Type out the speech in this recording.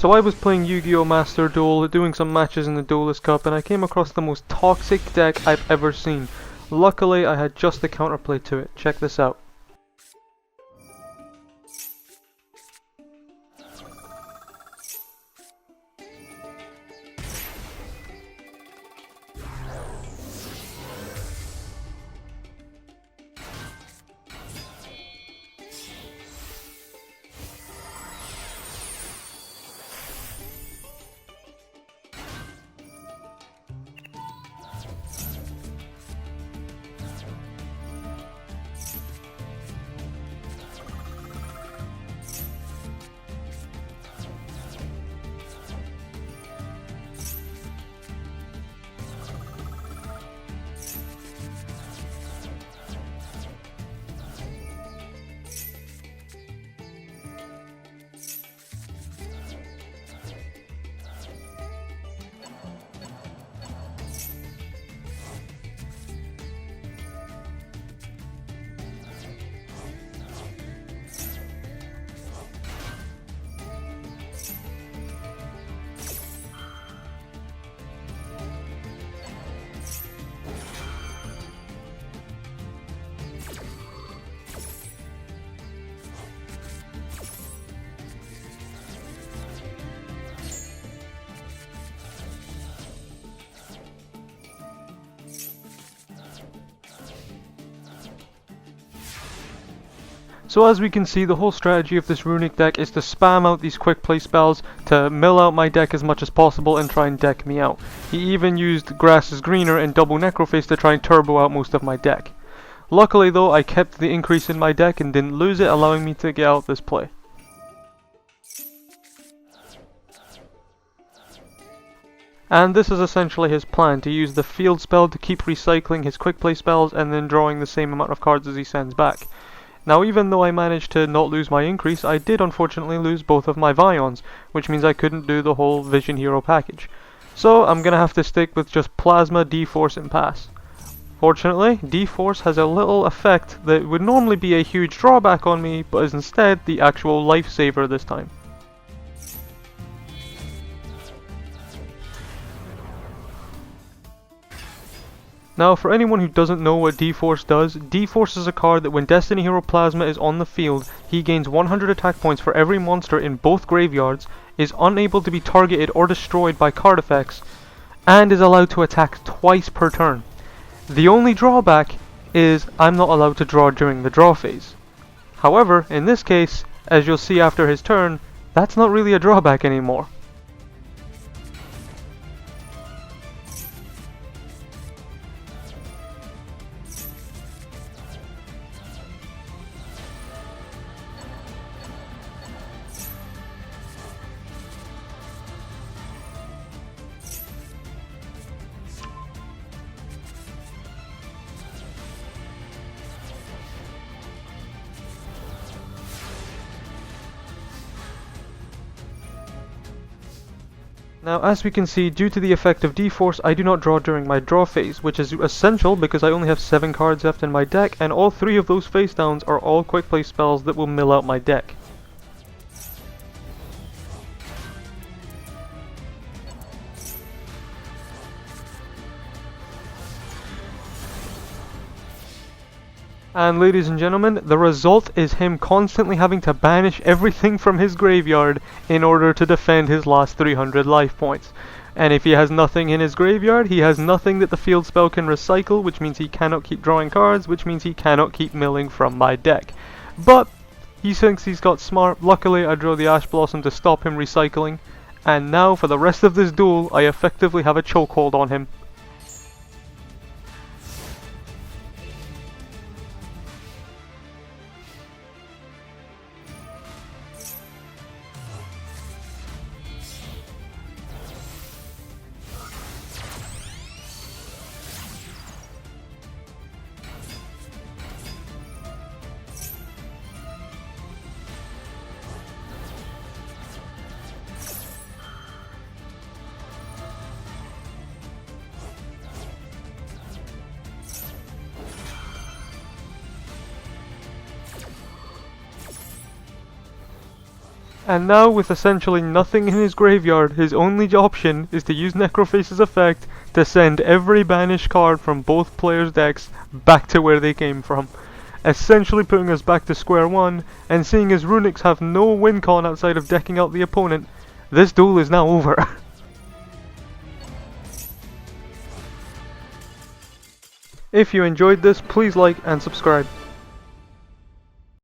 So I was playing Yu-Gi-Oh! Master Duel, doing some matches in the Duelist Cup, and I came across the most toxic deck I've ever seen. Luckily, I had just the counterplay to it. Check this out. So as we can see, the whole strategy of this runic deck is to spam out these quick play spells to mill out my deck as much as possible and try and deck me out. He even used Grass is Greener and double Necroface to try and turbo out most of my deck. Luckily though, I kept the increase in my deck and didn't lose it, allowing me to get out this play. And this is essentially his plan, to use the field spell to keep recycling his quick play spells and then drawing the same amount of cards as he sends back. Now even though I managed to not lose my increase, I did unfortunately lose both of my Vions, which means I couldn't do the whole Vision Hero package. So I'm gonna have to stick with just Plasma, D-Force and Pass. Fortunately, D-Force has a little effect that would normally be a huge drawback on me, but is instead the actual lifesaver this time. Now, for anyone who doesn't know what D-Force does, D-Force is a card that when Destiny Hero Plasma is on the field, he gains 100 attack points for every monster in both graveyards, is unable to be targeted or destroyed by card effects, and is allowed to attack twice per turn. The only drawback is I'm not allowed to draw during the draw phase. However, in this case, as you'll see after his turn, that's not really a drawback anymore. Now, as we can see, due to the effect of D-Force, I do not draw during my draw phase, which is essential because I only have 7 cards left in my deck, and all 3 of those face downs are all quick play spells that will mill out my deck. And ladies and gentlemen, the result is him constantly having to banish everything from his graveyard in order to defend his last 300 life points. And if he has nothing in his graveyard, he has nothing that the field spell can recycle, which means he cannot keep drawing cards, which means he cannot keep milling from my deck. But he thinks he's got smart. Luckily, I draw the Ash Blossom to stop him recycling. And now, for the rest of this duel, I effectively have a chokehold on him. And now, with essentially nothing in his graveyard, his only option is to use Necroface's effect to send every banished card from both players' decks back to where they came from, essentially putting us back to square one. And seeing as Runics have no win con outside of decking out the opponent, this duel is now over. If you enjoyed this, please like and subscribe.